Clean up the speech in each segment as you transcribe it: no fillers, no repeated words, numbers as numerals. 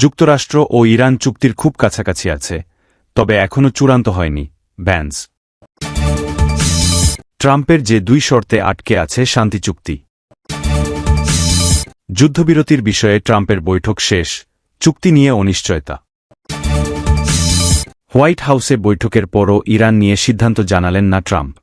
যুক্তরাষ্ট্র ও ইরান চুক্তির খুব কাছাকাছি আছে, তবে এখনও চূড়ান্ত হয়নি। ভ্যান্স। ট্রাম্পের যে দুই শর্তে আটকে আছে শান্তি চুক্তি। যুদ্ধবিরতির বিষয়ে ট্রাম্পের বৈঠক শেষ, চুক্তি নিয়ে অনিশ্চয়তা। হোয়াইট হাউসে বৈঠকের পরও ইরান নিয়ে সিদ্ধান্ত জানালেন না ট্রাম্প।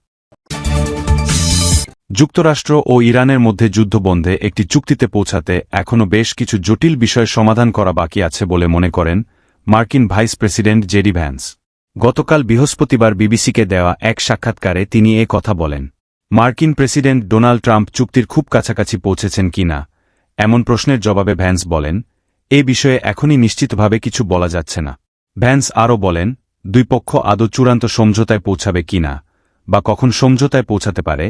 যুক্তরাষ্ট্র ও ইরানের মধ্যে যুদ্ধ বন্ধে একটি চুক্তিতে পৌঁছাতে এখনও বেশ কিছু জটিল বিষয় সমাধান করা বাকি আছে বলে মনে করেন মার্কিন ভাইস প্রেসিডেন্ট জেডি ভ্যান্স। গতকাল বৃহস্পতিবার বিবিসিকে দেওয়া এক সাক্ষাৎকারে তিনি এ কথা বলেন। মার্কিন প্রেসিডেন্ট ডোনাল্ড ট্রাম্প চুক্তির খুব কাছাকাছি পৌঁছেছেন কিনা এমন প্রশ্নের জবাবে ভ্যান্স বলেন, এ বিষয়ে এখনই নিশ্চিতভাবে কিছু বলা যাচ্ছে না। ভ্যান্স আরও বলেন, দুই পক্ষ আদৌ চূড়ান্ত সমঝোতায় পৌঁছাবে কিনা বা কখন সমঝোতায় পৌঁছাতে পারে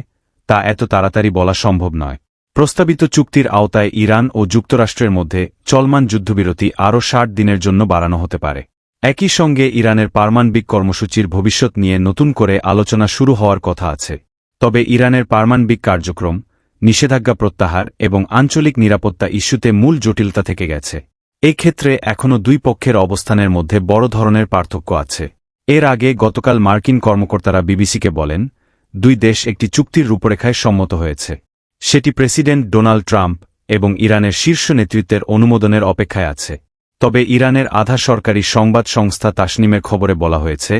তা এত তাড়াতাড়ি বলা সম্ভব নয়। প্রস্তাবিত চুক্তির আওতায় ইরান ও যুক্তরাষ্ট্রের মধ্যে চলমান যুদ্ধবিরতি আরও ৬০ দিনের জন্য বাড়ানো হতে পারে। একই সঙ্গে ইরানের পারমাণবিক কর্মসূচির ভবিষ্যৎ নিয়ে নতুন করে আলোচনা শুরু হওয়ার কথা আছে। তবে ইরানের পারমাণবিক কার্যক্রম, নিষেধাজ্ঞা প্রত্যাহার এবং আঞ্চলিক নিরাপত্তা ইস্যুতে মূল জটিলতা থেকে গেছে। এ ক্ষেত্রে এখনও দুই পক্ষের অবস্থানের মধ্যে বড় ধরনের পার্থক্য আছে। এর আগে গতকাল মার্কিন কর্মকর্তারা বিবিসিকে বলেন, দুই দেশ একটি চুক্তির রূপরেখায় সম্মত হয়েছে। সেটি প্রেসিডেন্ট ডোনাল্ড ট্রাম্প এবং ইরানের শীর্ষ নেতৃত্বের অনুমোদনের অপেক্ষায় আছে। তবে ইরানের আধা সরকারি সংবাদ সংস্থা তাসনিমের খবরে বলা হয়েছে,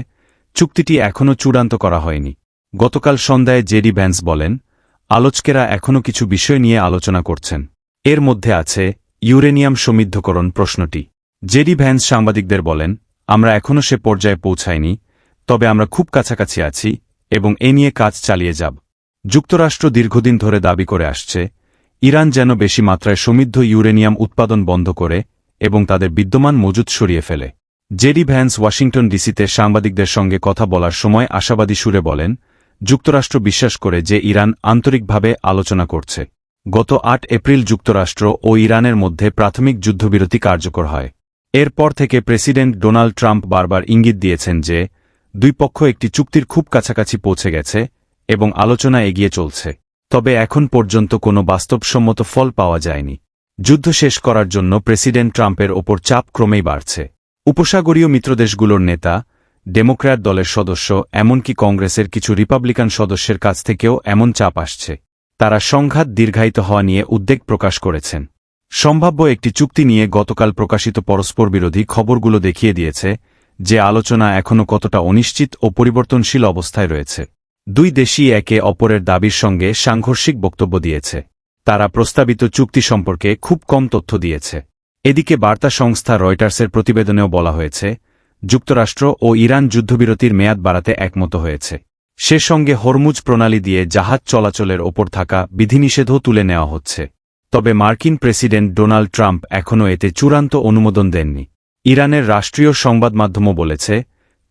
চুক্তিটি এখনও চূড়ান্ত করা হয়নি। গতকাল সন্ধ্যায় জেডি ভ্যান্স বলেন, আলোচকেরা এখনও কিছু বিষয় নিয়ে আলোচনা করছেন। এর মধ্যে আছে ইউরেনিয়াম সমৃদ্ধকরণ প্রশ্নটি। জেডি ভ্যান্স সাংবাদিকদের বলেন, আমরা এখনও সে পর্যায়ে পৌঁছাইনি, তবে আমরা খুব কাছাকাছি আছি এবং এ নিয়ে কাজ চালিয়ে যাব। যুক্তরাষ্ট্র দীর্ঘদিন ধরে দাবি করে আসছে, ইরান যেন বেশি মাত্রায় সমৃদ্ধ ইউরেনিয়াম উৎপাদন বন্ধ করে এবং তাদের বিদ্যমান মজুদ সরিয়ে ফেলে। জেডি ভ্যান্স ওয়াশিংটন ডিসিতে সাংবাদিকদের সঙ্গে কথা বলার সময় আশাবাদী সুরে বলেন, যুক্তরাষ্ট্র বিশ্বাস করে যে ইরান আন্তরিকভাবে আলোচনা করছে। গত ৮ এপ্রিল যুক্তরাষ্ট্র ও ইরানের মধ্যে প্রাথমিক যুদ্ধবিরতি কার্যকর হয়। এরপর থেকে প্রেসিডেন্ট ডোনাল্ড ট্রাম্প বারবার ইঙ্গিত দিয়েছেন যে দুই পক্ষ একটি চুক্তির খুব কাছাকাছি পৌঁছে গেছে এবং আলোচনা এগিয়ে চলছে। তবে এখন পর্যন্ত কোনো বাস্তবসম্মত ফল পাওয়া যায়নি। যুদ্ধ শেষ করার জন্য প্রেসিডেন্ট ট্রাম্পের ওপর চাপ ক্রমেই বাড়ছে। উপসাগরীয় মিত্রদেশগুলোর নেতা, ডেমোক্র্যাট দলের সদস্য, এমনকি কংগ্রেসের কিছু রিপাবলিকান সদস্যের কাছ থেকেও এমন চাপ আসছে। তারা সংঘাত দীর্ঘায়িত হওয়া নিয়ে উদ্বেগ প্রকাশ করেছেন। সম্ভাব্য একটি চুক্তি নিয়ে গতকাল প্রকাশিত পরস্পরবিরোধী খবরগুলো দেখিয়ে দিয়েছে যে আলোচনা এখনও কতটা অনিশ্চিত ও পরিবর্তনশীল অবস্থায় রয়েছে। দুই দেশই একে অপরের দাবির সঙ্গে সাংঘর্ষিক বক্তব্য দিয়েছে। তারা প্রস্তাবিত চুক্তি সম্পর্কে খুব কম তথ্য দিয়েছে। এদিকে বার্তা সংস্থা রয়টার্সের প্রতিবেদনেও বলা হয়েছে, যুক্তরাষ্ট্র ও ইরান যুদ্ধবিরতির মেয়াদ বাড়াতে একমত হয়েছে। সে সঙ্গে হরমুজ প্রণালী দিয়ে জাহাজ চলাচলের ওপর থাকা বিধিনিষেধও তুলে নেওয়া হচ্ছে। তবে মার্কিন প্রেসিডেন্ট ডোনাল্ড ট্রাম্প এখনও এতে চূড়ান্ত অনুমোদন দেননি। ইরানের রাষ্ট্রীয় সংবাদ মাধ্যমও বলেছে,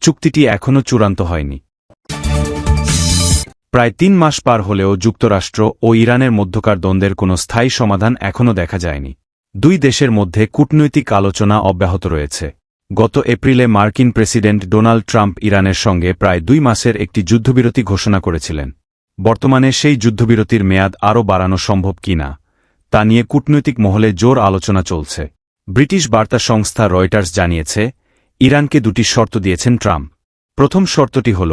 চুক্তিটি এখনও চূড়ান্ত হয়নি। প্রায় ৩ মাস পার হলেও যুক্তরাষ্ট্র ও ইরানের মধ্যকার দ্বন্দ্বের কোনো স্থায়ী সমাধান এখনও দেখা যায়নি। দুই দেশের মধ্যে কূটনৈতিক আলোচনা অব্যাহত রয়েছে। গত এপ্রিলে মার্কিন প্রেসিডেন্ট ডোনাল্ড ট্রাম্প ইরানের সঙ্গে প্রায় ২ মাসের একটি যুদ্ধবিরতি ঘোষণা করেছিলেন। বর্তমানে সেই যুদ্ধবিরতির মেয়াদ আরও বাড়ানো সম্ভব কিনা তা নিয়ে কূটনৈতিক মহলে জোর আলোচনা চলছে। ব্রিটিশ বার্তা সংস্থা রয়টার্স জানিয়েছে, ইরানকে দুটি শর্ত দিয়েছেন ট্রাম্প। প্রথম শর্তটি হল,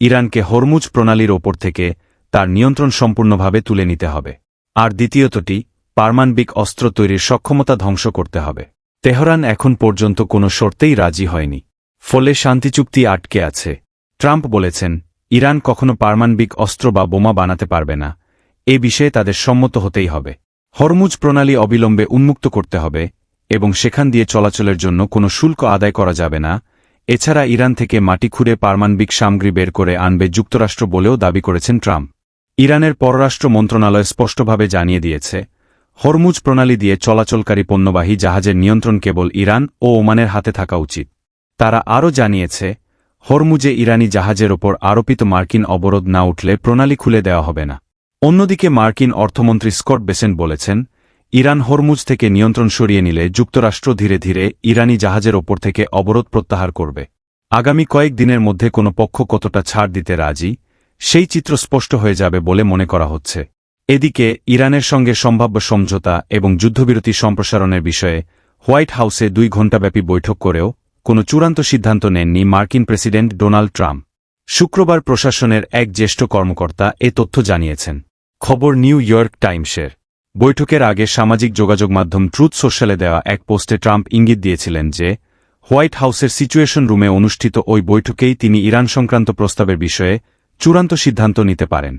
ইরানকে হরমুজ প্রণালীর ওপর থেকে তার নিয়ন্ত্রণ সম্পূর্ণভাবে তুলে নিতে হবে, আর দ্বিতীয়তটি পারমাণবিক অস্ত্র তৈরির সক্ষমতা ধ্বংস করতে হবে। তেহরান এখন পর্যন্ত কোনো শর্তেই রাজি হয়নি। ফলে শান্তিচুক্তি আটকে আছে। ট্রাম্প বলেছেন, ইরান কখনো পারমাণবিক অস্ত্র বা বোমা বানাতে পারবে না, এ বিষয়ে তাদের সম্মত হতেই হবে। হরমুজ প্রণালী অবিলম্বে উন্মুক্ত করতে হবে এবং সেখান দিয়ে চলাচলের জন্য কোনো শুল্ক আদায় করা যাবে না। এছাড়া ইরান থেকে মাটি খুঁড়ে পারমাণবিক সামগ্রী বের করে আনবে যুক্তরাষ্ট্র বলেও দাবি করেছেন ট্রাম্প। ইরানের পররাষ্ট্র মন্ত্রণালয় স্পষ্টভাবে জানিয়ে দিয়েছে, হরমুজ প্রণালী দিয়ে চলাচলকারী পণ্যবাহী জাহাজের নিয়ন্ত্রণ কেবল ইরান ও ওমানের হাতে থাকা উচিত। তারা আরও জানিয়েছে, হরমুজে ইরানি জাহাজের ওপর আরোপিত মার্কিন অবরোধ না উঠলে প্রণালী খুলে দেওয়া হবে না। অন্যদিকে মার্কিন অর্থমন্ত্রী স্কট বেসেন্ট বলেছেন, ইরান হরমুজ থেকে নিয়ন্ত্রণ সরিয়ে নিলে যুক্তরাষ্ট্র ধীরে ধীরে ইরানি জাহাজের ওপর থেকে অবরোধ প্রত্যাহার করবে। আগামী কয়েক দিনের মধ্যে কোনো পক্ষ কতটা ছাড় দিতে রাজি, সেই চিত্র স্পষ্ট হয়ে যাবে বলে মনে করা হচ্ছে। এদিকে ইরানের সঙ্গে সম্ভাব্য সমঝোতা এবং যুদ্ধবিরতি সম্প্রসারণের বিষয়ে হোয়াইট হাউসে 2 ঘণ্টাব্যাপী বৈঠক করেও কোনো চূড়ান্ত সিদ্ধান্ত নেননি মার্কিন প্রেসিডেন্ট ডোনাল্ড ট্রাম্প। শুক্রবার প্রশাসনের এক জ্যেষ্ঠ কর্মকর্তা এ তথ্য জানিয়েছেন। খবর নিউ ইয়র্ক টাইমসের। বৈঠকের আগে সামাজিক যোগাযোগ মাধ্যম ট্রুথ সোশ্যালে দেওয়া এক পোস্টে ট্রাম্প ইঙ্গিত দিয়েছিলেন যে হোয়াইট হাউসের সিচুয়েশন রুমে অনুষ্ঠিত ওই বৈঠকেই তিনি ইরান সংক্রান্ত প্রস্তাবের বিষয়ে চূড়ান্ত সিদ্ধান্ত নিতে পারেন।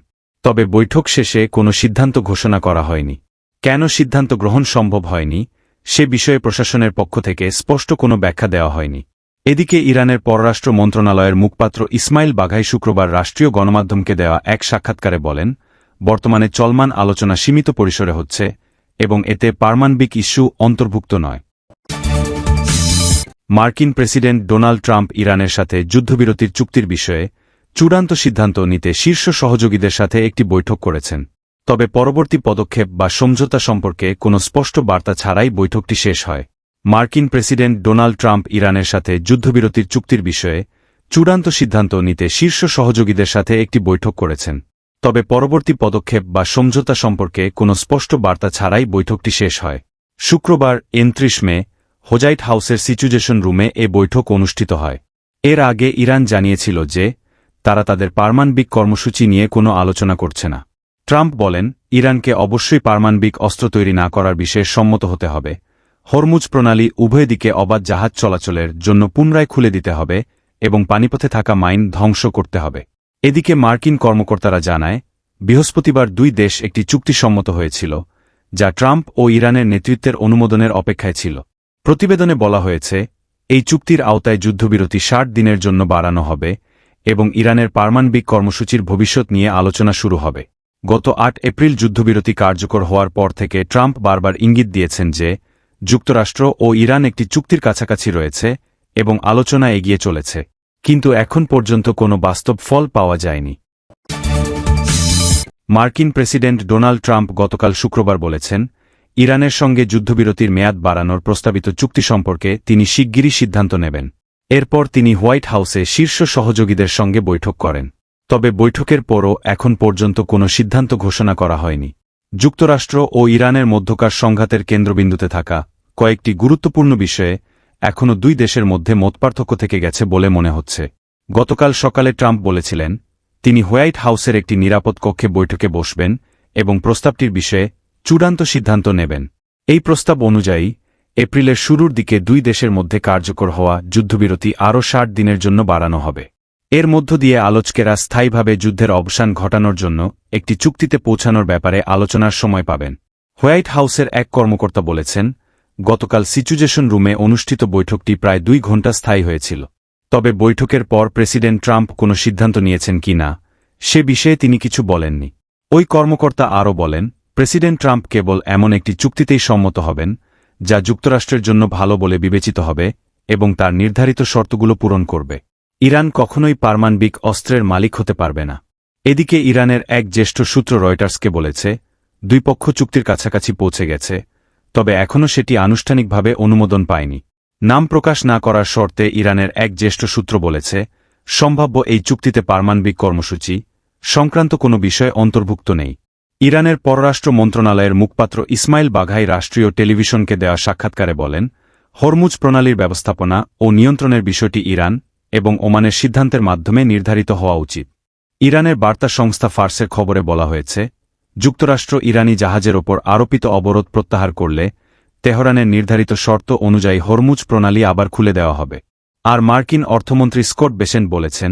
তবে বৈঠক শেষে কোনো সিদ্ধান্ত ঘোষণা করা হয়নি। কেন সিদ্ধান্ত গ্রহণ সম্ভব হয়নি সে বিষয়ে প্রশাসনের পক্ষ থেকে স্পষ্ট কোনো ব্যাখ্যা দেওয়া হয়নি। এদিকে ইরানের পররাষ্ট্র মন্ত্রণালয়ের মুখপাত্র ইসমাইল বাঘাই শুক্রবার রাষ্ট্রীয় গণমাধ্যমকে দেওয়া এক সাক্ষাৎকারে বলেন, বর্তমানে চলমান আলোচনা সীমিত পরিসরে হচ্ছে এবং এতে পারমাণবিক ইস্যু অন্তর্ভুক্ত নয়। মার্কিন প্রেসিডেন্ট ডোনাল্ড ট্রাম্প ইরানের সাথে যুদ্ধবিরতির চুক্তির বিষয়ে চূড়ান্ত সিদ্ধান্ত নিতে শীর্ষ সহযোগীদের সাথে একটি বৈঠক করেছেন। তবে পরবর্তী পদক্ষেপ বা সমঝোতা সম্পর্কে কোনো স্পষ্ট বার্তা ছাড়াই বৈঠকটি শেষ হয়। মার্কিন প্রেসিডেন্ট ডোনাল্ড ট্রাম্প ইরানের সাথে যুদ্ধবিরতির চুক্তির বিষয়ে চূড়ান্ত সিদ্ধান্ত নিতে শীর্ষ সহযোগীদের সাথে একটি বৈঠক করেছেন। তবে পরবর্তী পদক্ষেপ বা সমঝোতা সম্পর্কে কোনো স্পষ্ট বার্তা ছাড়াই বৈঠকটি শেষ হয়। শুক্রবার 29 মে হোয়াইট হাউসের সিচুয়েশন রুমে এ বৈঠক অনুষ্ঠিত হয়। এর আগে ইরান জানিয়েছিল যে তারা তাদের পারমাণবিক কর্মসূচি নিয়ে কোনো আলোচনা করছে না। ট্রাম্প বলেন, ইরানকে অবশ্যই পারমাণবিক অস্ত্র তৈরি না করার বিষয়ে সম্মত হতে হবে, হরমুজ প্রণালী উভয় দিকে অবাধ জাহাজ চলাচলের জন্য পুনরায় খুলে দিতে হবে এবং পানিপথে থাকা মাইন ধ্বংস করতে হবে। এদিকে মার্কিন কর্মকর্তারা জানায়, বৃহস্পতিবার 2 দেশ একটি চুক্তি সম্মত হয়েছিল যা ট্রাম্প ও ইরানের নেতৃত্বের অনুমোদনের অপেক্ষায় ছিল। প্রতিবেদনে বলা হয়েছে, এই চুক্তির আওতায় যুদ্ধবিরতি 60 দিনের জন্য বাড়ানো হবে এবং ইরানের পারমাণবিক কর্মসূচির ভবিষ্যৎ নিয়ে আলোচনা শুরু হবে। গত 8 এপ্রিল যুদ্ধবিরতি কার্যকর হওয়ার পর থেকে ট্রাম্প বারবার ইঙ্গিত দিয়েছেন যে যুক্তরাষ্ট্র ও ইরান একটি চুক্তির কাছাকাছি রয়েছে এবং আলোচনা এগিয়ে চলেছে, কিন্তু এখন পর্যন্ত কোনো বাস্তব ফল পাওয়া যায়নি। মার্কিন প্রেসিডেন্ট ডোনাল্ড ট্রাম্প গতকাল শুক্রবার বলেছেন, ইরানের সঙ্গে যুদ্ধবিরতির মেয়াদ বাড়ানোর প্রস্তাবিত চুক্তি সম্পর্কে তিনি শিগগিরই সিদ্ধান্ত নেবেন। এরপর তিনি হোয়াইট হাউসে শীর্ষ সহযোগীদের সঙ্গে বৈঠক করেন। তবে বৈঠকের পরও এখন পর্যন্ত কোনো সিদ্ধান্ত ঘোষণা করা হয়নি। যুক্তরাষ্ট্র ও ইরানের মধ্যকার সংঘাতের কেন্দ্রবিন্দুতে থাকা কয়েকটি গুরুত্বপূর্ণ বিষয়ে এখনও 2 দেশের মধ্যে মতপার্থক্য থেকে গেছে বলে মনে হচ্ছে। গতকাল সকালে ট্রাম্প বলেছিলেন, তিনি হোয়াইট হাউসের একটি নিরাপদ কক্ষে বৈঠকে বসবেন এবং প্রস্তাবটির বিষয়ে চূড়ান্ত সিদ্ধান্ত নেবেন। এই প্রস্তাব অনুযায়ী এপ্রিলের শুরুর দিকে 2 দেশের মধ্যে কার্যকর হওয়া যুদ্ধবিরতি আরও 60 দিনের জন্য বাড়ানো হবে। এর মধ্য দিয়ে আলোচকেরা স্থায়ীভাবে যুদ্ধের অবসান ঘটানোর জন্য একটি চুক্তিতে পৌঁছানোর ব্যাপারে আলোচনার সময় পাবেন। হোয়াইট হাউসের এক কর্মকর্তা বলেছেন, গতকাল সিচুয়েশন রুমে অনুষ্ঠিত বৈঠকটি প্রায় 2 ঘণ্টা স্থায়ী হয়েছিল। তবে বৈঠকের পর প্রেসিডেন্ট ট্রাম্প কোনো সিদ্ধান্ত নিয়েছেন কি না সে বিষয়ে তিনি কিছু বলেননি। ওই কর্মকর্তা আরও বলেন, প্রেসিডেন্ট ট্রাম্প কেবল এমন একটি চুক্তিতেই সম্মত হবেন যা যুক্তরাষ্ট্রের জন্য ভালো বলে বিবেচিত হবে এবং তার নির্ধারিত শর্তগুলো পূরণ করবে। ইরান কখনোই পারমাণবিক অস্ত্রের মালিক হতে পারবে না। এদিকে ইরানের এক জ্যেষ্ঠ সূত্র রয়টার্সকে বলেছে, 2 পক্ষ চুক্তির কাছাকাছি পৌঁছে গেছে, তবে এখনও সেটি আনুষ্ঠানিকভাবে অনুমোদন পায়নি। নাম প্রকাশ না করার শর্তে ইরানের এক জ্যেষ্ঠ সূত্র বলেছে, সম্ভাব্য এই চুক্তিতে পারমাণবিক কর্মসূচি সংক্রান্ত কোনো বিষয় অন্তর্ভুক্ত নেই। ইরানের পররাষ্ট্র মন্ত্রণালয়ের মুখপাত্র ইসমাইল বাঘাই রাষ্ট্রীয় টেলিভিশনকে দেওয়া সাক্ষাৎকারে বলেন, হরমুজ প্রণালীর ব্যবস্থাপনা ও নিয়ন্ত্রণের বিষয়টি ইরান এবং ওমানের সিদ্ধান্তের মাধ্যমে নির্ধারিত হওয়া উচিত। ইরানের বার্তা সংস্থা ফার্সের খবরে বলা হয়েছে, যুক্তরাষ্ট্র ইরানি জাহাজের ওপর আরোপিত অবরোধ প্রত্যাহার করলে তেহরানের নির্ধারিত শর্ত অনুযায়ী হরমুজ প্রণালী আবার খুলে দেওয়া হবে। আর মার্কিন অর্থমন্ত্রী স্কট বেসেন্ট বলেছেন,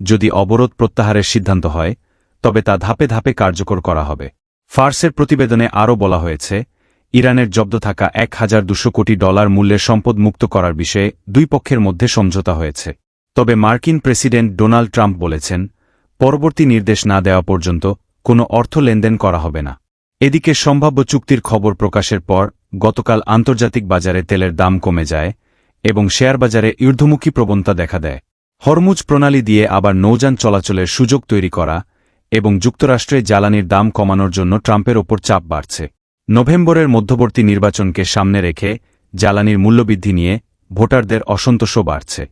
যদি অবরোধ প্রত্যাহারের সিদ্ধান্ত হয় তবে তা ধাপে ধাপে কার্যকর করা হবে। ফার্সের প্রতিবেদনে আরও বলা হয়েছে, ইরানের জব্দ থাকা $1200 কোটি মূল্যের সম্পদ মুক্ত করার বিষয়ে 2 পক্ষের মধ্যে সমঝোতা হয়েছে। তবে মার্কিন প্রেসিডেন্ট ডোনাল্ড ট্রাম্প বলেছেন, পরবর্তী নির্দেশ না দেওয়া পর্যন্ত কোনো অর্থ লেনদেন করা হবে না। এদিকে সম্ভাব্য চুক্তির খবর প্রকাশের পর গতকাল আন্তর্জাতিক বাজারে তেলের দাম কমে যায় এবং শেয়ার বাজারে ঊর্ধ্বমুখী প্রবণতা দেখা দেয়। হরমুজ প্রণালী দিয়ে আবার নৌযান চলাচলের সুযোগ তৈরি করা এবং যুক্তরাষ্ট্রে জ্বালানির দাম কমানোর জন্য ট্রাম্পের ওপর চাপ বাড়ছে। নভেম্বরের মধ্যবর্তী নির্বাচনকে সামনে রেখে জ্বালানির মূল্যবৃদ্ধি নিয়ে ভোটারদের অসন্তোষও বাড়ছে।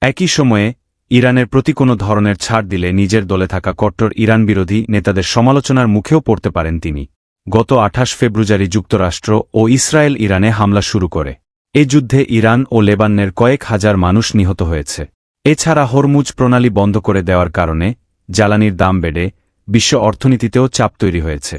একই সময়ে ইরানের প্রতি কোনো ধরনের ছাড় দিলে নিজের দলে থাকা কট্টর ইরান বিরোধী নেতাদের সমালোচনার মুখেও পড়তে পারেন তিনি। গত 28 ফেব্রুয়ারি যুক্তরাষ্ট্র ও ইসরায়েল ইরানে হামলা শুরু করে। এ যুদ্ধে ইরান ও লেবাননের কয়েক হাজার মানুষ নিহত হয়েছে। এছাড়া হরমুজ প্রণালী বন্ধ করে দেওয়ার কারণে জ্বালানির দাম বেড়ে বিশ্ব অর্থনীতিতেও চাপ তৈরি হয়েছে।